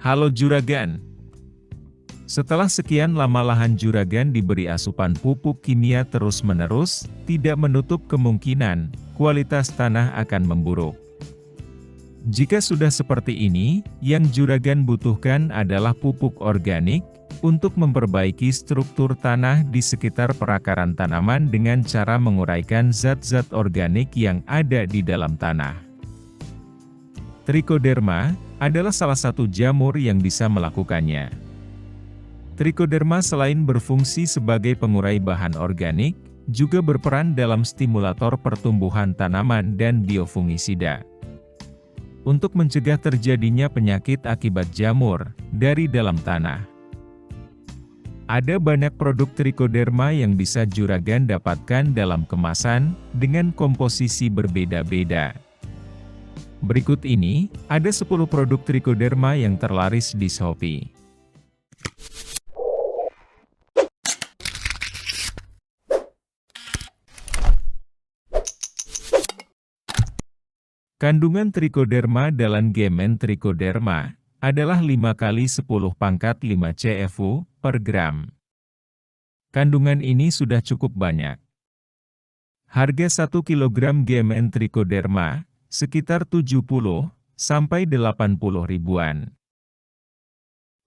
Halo Juragan. Setelah sekian lama lahan Juragan diberi asupan pupuk kimia terus-menerus, tidak menutup kemungkinan kualitas tanah akan memburuk. Jika sudah seperti ini, yang Juragan butuhkan adalah pupuk organik untuk memperbaiki struktur tanah di sekitar perakaran tanaman dengan cara menguraikan zat-zat organik yang ada di dalam tanah. Trichoderma adalah salah satu jamur yang bisa melakukannya. Trichoderma selain berfungsi sebagai pengurai bahan organik, juga berperan dalam stimulator pertumbuhan tanaman dan biofungisida. Untuk mencegah terjadinya penyakit akibat jamur dari dalam tanah. Ada banyak produk Trichoderma yang bisa Juragan dapatkan dalam kemasan dengan komposisi berbeda-beda. Berikut ini, ada 10 produk Trichoderma yang terlaris di Shopee. Kandungan Trichoderma dalam Gemen Trichoderma adalah 5 kali 10 pangkat 5 CFU per gram. Kandungan ini sudah cukup banyak. Harga 1 kg Gemen Trichoderma sekitar 70 sampai 80 ribuan.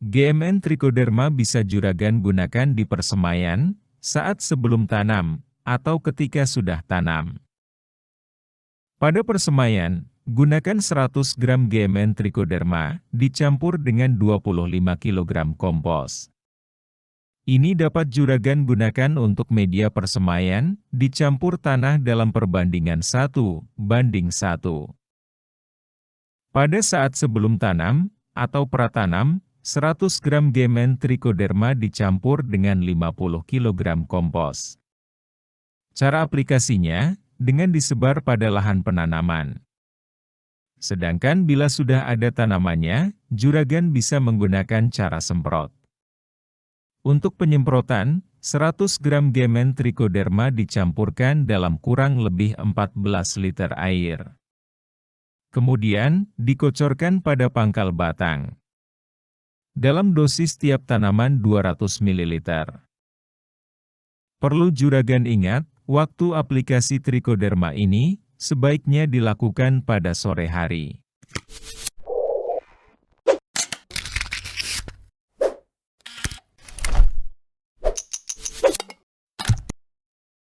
Gemen Trichoderma bisa Juragan gunakan di persemaian, saat sebelum tanam, atau ketika sudah tanam. Pada persemaian, gunakan 100 gram Gemen Trichoderma, dicampur dengan 25 kg kompos. Ini dapat Juragan gunakan untuk media persemaian, dicampur tanah dalam perbandingan 1:1. Pada saat sebelum tanam, atau pratanam, 100 gram Gemen Trichoderma dicampur dengan 50 kg kompos. Cara aplikasinya, dengan disebar pada lahan penanaman. Sedangkan bila sudah ada tanamannya, Juragan bisa menggunakan cara semprot. Untuk penyemprotan, 100 gram Gemen Trichoderma dicampurkan dalam kurang lebih 14 liter air. Kemudian, dikocorkan pada pangkal batang. Dalam dosis tiap tanaman 200 ml. Perlu Juragan ingat, waktu aplikasi Trichoderma ini, sebaiknya dilakukan pada sore hari.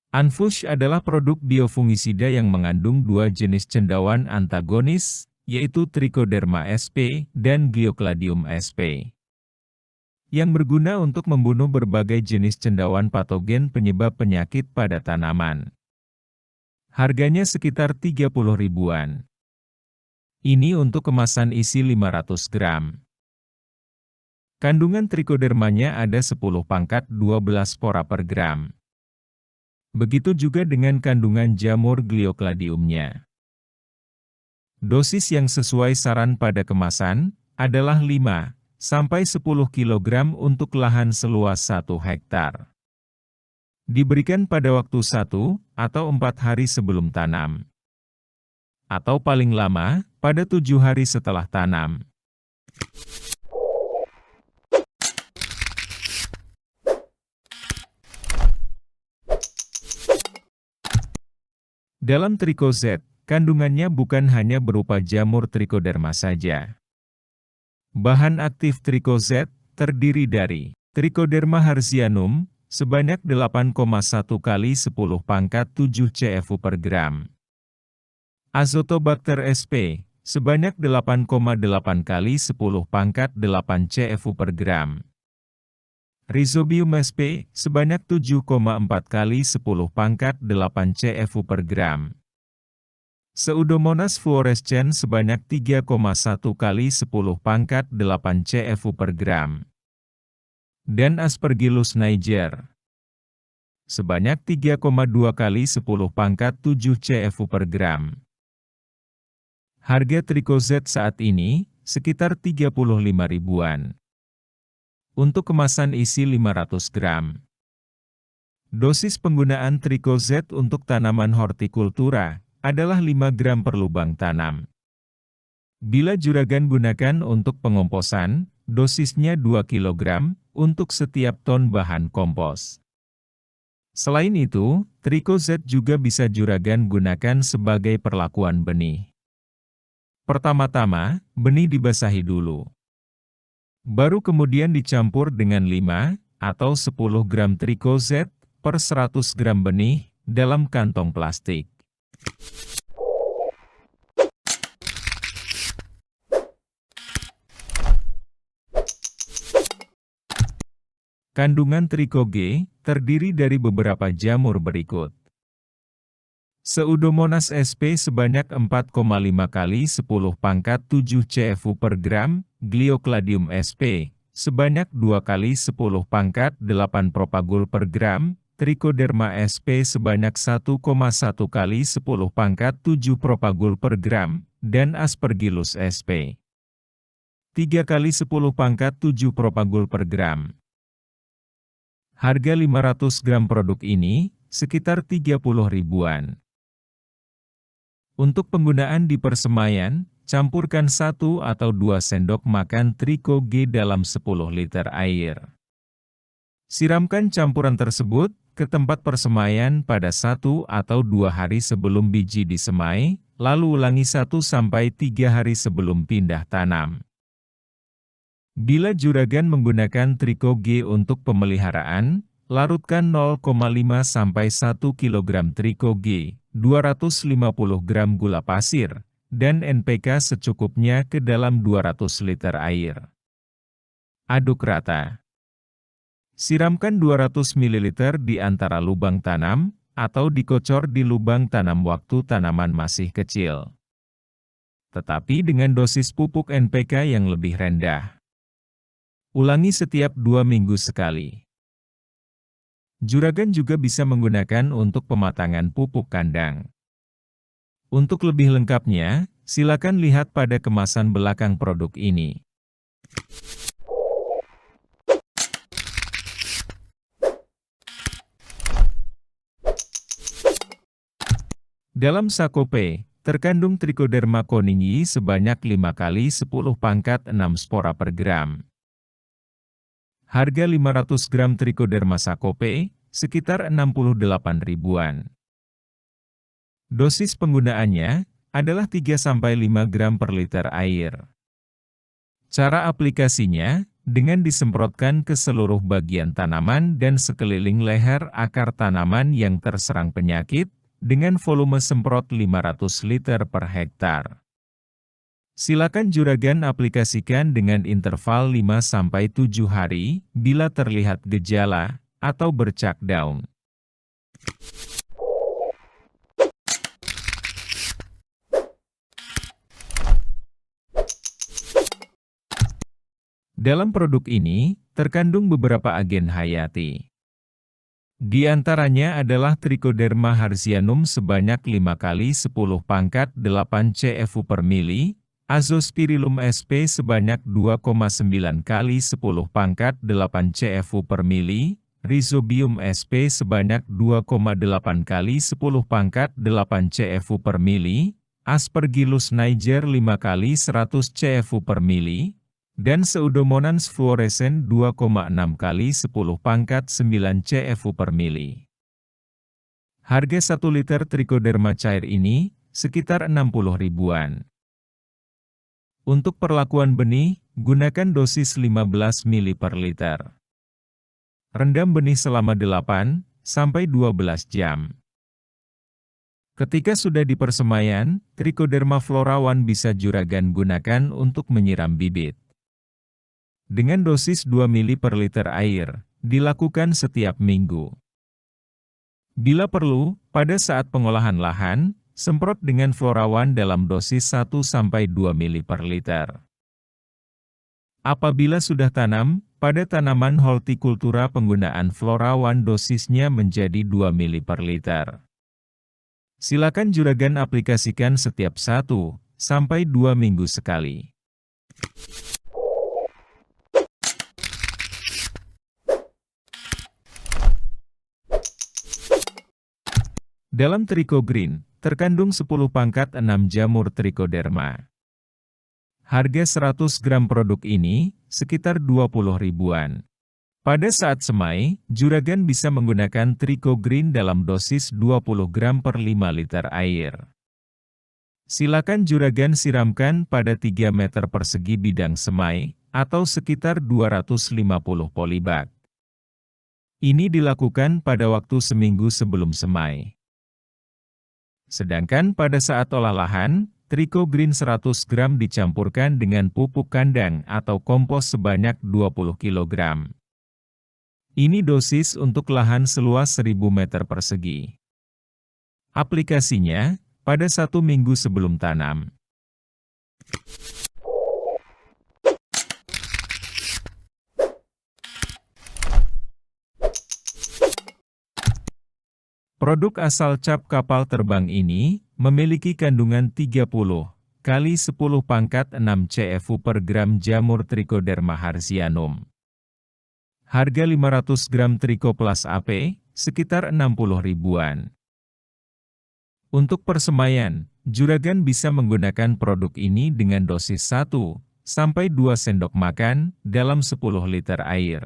Anfush adalah produk biofungisida yang mengandung 2 jenis cendawan antagonis, yaitu Trichoderma sp dan Gliocladium sp. Yang berguna untuk membunuh berbagai jenis cendawan patogen penyebab penyakit pada tanaman. Harganya sekitar 30 ribuan. Ini untuk kemasan isi 500 gram. Kandungan trichodermanya ada 10 pangkat 12 spora per gram. Begitu juga dengan kandungan jamur Gliocladiumnya. Dosis yang sesuai saran pada kemasan adalah 5 sampai 10 kg untuk lahan seluas 1 hektar. Diberikan pada waktu 1 atau 4 hari sebelum tanam. Atau paling lama, pada 7 hari setelah tanam. Dalam Trichozet, kandungannya bukan hanya berupa jamur Trichoderma saja. Bahan aktif Trichozet terdiri dari Trichoderma hertzianum sebanyak 8,1 kali 10 pangkat 7 CFU per gram. Azotobacter sp sebanyak 8,8 kali 10 pangkat 8 CFU per gram. Rhizobium sp sebanyak 7,4 kali 10 pangkat 8 CFU per gram. Pseudomonas fluorescens sebanyak 3,1 kali 10 pangkat 8 CFU per gram. Dan Aspergillus niger sebanyak 3,2 kali 10 pangkat 7 CFU per gram. Harga Trichozet saat ini sekitar 35 ribuan. Untuk kemasan isi 500 gram. Dosis penggunaan Trichozet untuk tanaman hortikultura adalah 5 gram per lubang tanam. Bila Juragan gunakan untuk pengomposan, dosisnya 2 kg, untuk setiap ton bahan kompos. Selain itu, trikozet juga bisa juragan gunakan sebagai perlakuan benih. Pertama-tama, benih dibasahi dulu. Baru kemudian dicampur dengan 5 atau 10 gram trikozet per 100 gram benih dalam kantong plastik. Kandungan trikoge terdiri dari beberapa jamur berikut. Pseudomonas sp sebanyak 4,5 kali 10 pangkat 7 CFU per gram, Gliocladium sp sebanyak 2 kali 10 pangkat 8 propagul per gram, Trichoderma sp sebanyak 1,1 kali 10 pangkat 7 propagul per gram, dan Aspergillus sp 3 kali 10 pangkat 7 propagul per gram. Harga 500 gram produk ini sekitar 30 ribuan. Untuk penggunaan di persemaian, campurkan 1 atau 2 sendok makan trikoge dalam 10 liter air. Siramkan campuran tersebut ke tempat persemaian pada 1 atau 2 hari sebelum biji disemai, lalu ulangi 1-3 hari sebelum pindah tanam. Bila juragan menggunakan trikoge untuk pemeliharaan, larutkan 0,5-1 kg trikoge, 250 gram gula pasir, dan NPK secukupnya ke dalam 200 liter air. Aduk rata. Siramkan 200 ml di antara lubang tanam, atau dikocor di lubang tanam waktu tanaman masih kecil. Tetapi dengan dosis pupuk NPK yang lebih rendah. Ulangi setiap 2 minggu sekali. Juragan juga bisa menggunakan untuk pematangan pupuk kandang. Untuk lebih lengkapnya, silakan lihat pada kemasan belakang produk ini. Dalam Sakope, terkandung Trichoderma koningi sebanyak 5 kali 10 pangkat 6 spora per gram. Harga 500 gram Trichoderma Sakope, sekitar 68 ribuan. Dosis penggunaannya adalah 3-5 gram per liter air. Cara aplikasinya, dengan disemprotkan ke seluruh bagian tanaman dan sekeliling leher akar tanaman yang terserang penyakit, dengan volume semprot 500 liter per hektar. Silakan juragan aplikasikan dengan interval 5-7 hari, bila terlihat gejala, atau bercak daun. Dalam produk ini, terkandung beberapa agen hayati. Di antaranya adalah Trichoderma harzianum sebanyak 5 kali 10 pangkat 8 CFU per mili, Azospirillum sp sebanyak 2,9 kali 10 pangkat 8 CFU per mili, Rhizobium sp sebanyak 2,8 kali 10 pangkat 8 CFU per mili, Aspergillus niger 5 kali 100 CFU per mili, dan Pseudomonas fluorescens 2,6 kali 10 pangkat 9 CFU per mili. Harga 1 liter Trichoderma cair ini sekitar 60 ribuan. Untuk perlakuan benih, gunakan dosis 15 ml per liter. Rendam benih selama 8-12 jam. Ketika sudah di persemaian, Trichoderma florawan bisa juragan gunakan untuk menyiram bibit. Dengan dosis 2 ml per liter air, dilakukan setiap minggu. Bila perlu, pada saat pengolahan lahan, semprot dengan florawan dalam dosis 1-2 ml per liter. Apabila sudah tanam, pada tanaman hortikultura penggunaan florawan dosisnya menjadi 2 ml per liter. Silakan juragan aplikasikan setiap 1-2 minggu sekali. Dalam Tricho Green, terkandung 10 pangkat 6 jamur Trichoderma Harga 100 gram produk ini sekitar 20 ribuan. Pada saat semai, juragan bisa menggunakan Trico Green dalam dosis 20 gram per 5 liter air. Silakan juragan siramkan pada 3 meter persegi bidang semai, atau sekitar 250 polybag. Ini dilakukan pada waktu seminggu sebelum semai. Sedangkan pada saat olah lahan, Trico Green 100 gram dicampurkan dengan pupuk kandang atau kompos sebanyak 20 kg. Ini dosis untuk lahan seluas 1000 meter persegi. Aplikasinya, pada 1 minggu sebelum tanam. Produk asal cap kapal terbang ini memiliki kandungan 30 kali 10 pangkat 6 CFU per gram jamur Trichoderma harzianum. Harga 500 gram Trico Plus AP sekitar 60 ribuan. Untuk persemaian, juragan bisa menggunakan produk ini dengan dosis 1-2 sendok makan dalam 10 liter air.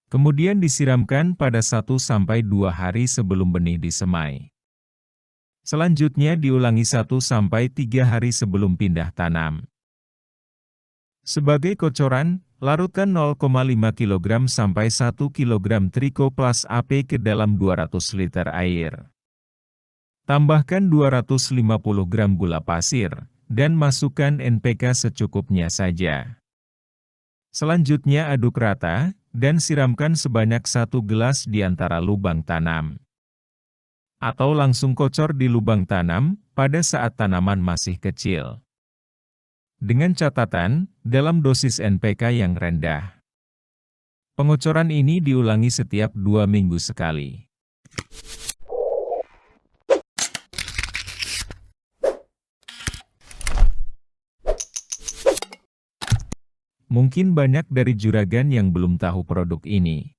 Kemudian disiramkan pada 1-2 hari sebelum benih disemai. Selanjutnya diulangi 1-3 hari sebelum pindah tanam. Sebagai kocoran, larutkan 0,5 kg sampai 1 kg Trico Plus AP ke dalam 200 liter air. Tambahkan 250 gram gula pasir, dan masukkan NPK secukupnya saja. Selanjutnya aduk rata, dan siramkan sebanyak 1 gelas di antara lubang tanam. Atau langsung kocor di lubang tanam, pada saat tanaman masih kecil. Dengan catatan, dalam dosis NPK yang rendah. Pengocoran ini diulangi setiap 2 minggu sekali. Mungkin banyak dari juragan yang belum tahu produk ini.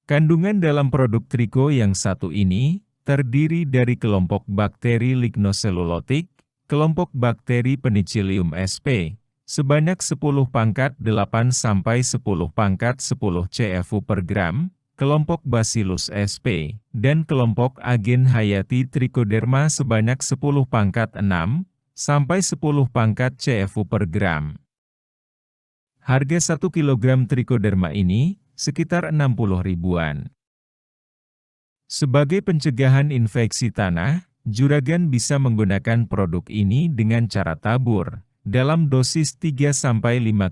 Kandungan dalam produk Trico yang satu ini, terdiri dari kelompok bakteri lignoselulotik, kelompok bakteri Penicillium sp, sebanyak 10 pangkat 8 sampai 10 pangkat 10 CFU per gram, kelompok Bacillus sp, dan kelompok agen hayati Trichoderma sebanyak 10 pangkat 6 sampai 10 pangkat CFU per gram. Harga 1 kg Trichoderma ini sekitar 60 ribuan. Sebagai pencegahan infeksi tanah, juragan bisa menggunakan produk ini dengan cara tabur, dalam dosis 3-5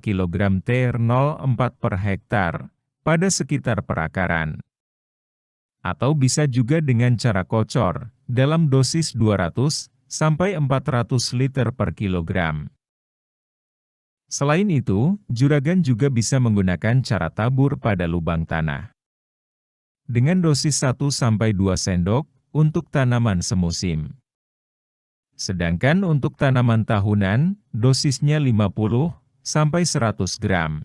kg TR04 per hektar, pada sekitar perakaran. Atau bisa juga dengan cara kocor, dalam dosis 200-400 liter per kilogram. Selain itu, juragan juga bisa menggunakan cara tabur pada lubang tanah. Dengan dosis 1-2 sendok, untuk tanaman semusim. Sedangkan untuk tanaman tahunan, dosisnya 50-100 gram.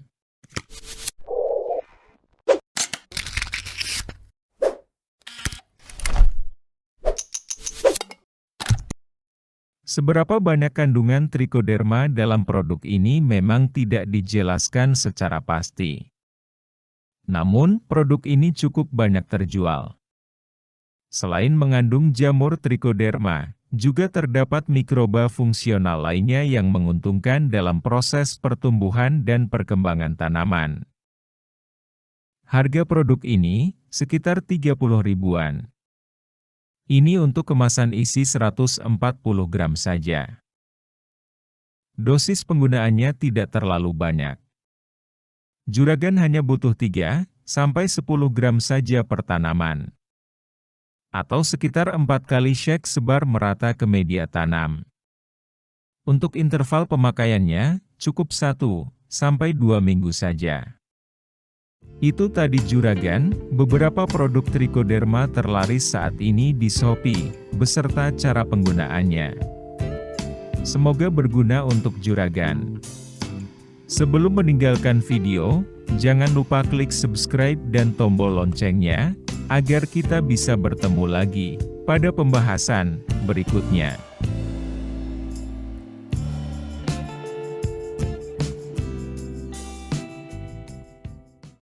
Seberapa banyak kandungan Trichoderma dalam produk ini memang tidak dijelaskan secara pasti. Namun, produk ini cukup banyak terjual. Selain mengandung jamur Trichoderma, juga terdapat mikroba fungsional lainnya yang menguntungkan dalam proses pertumbuhan dan perkembangan tanaman. Harga produk ini sekitar 30 ribuan. Ini untuk kemasan isi 140 gram saja. Dosis penggunaannya tidak terlalu banyak. Juragan hanya butuh 3-10 gram saja per tanaman. Atau sekitar 4 kali shake sebar merata ke media tanam. Untuk interval pemakaiannya, cukup 1-2 minggu saja. Itu tadi juragan, beberapa produk Trichoderma terlaris saat ini di Shopee, beserta cara penggunaannya. Semoga berguna untuk juragan. Sebelum meninggalkan video, jangan lupa klik subscribe dan tombol loncengnya, agar kita bisa bertemu lagi pada pembahasan berikutnya.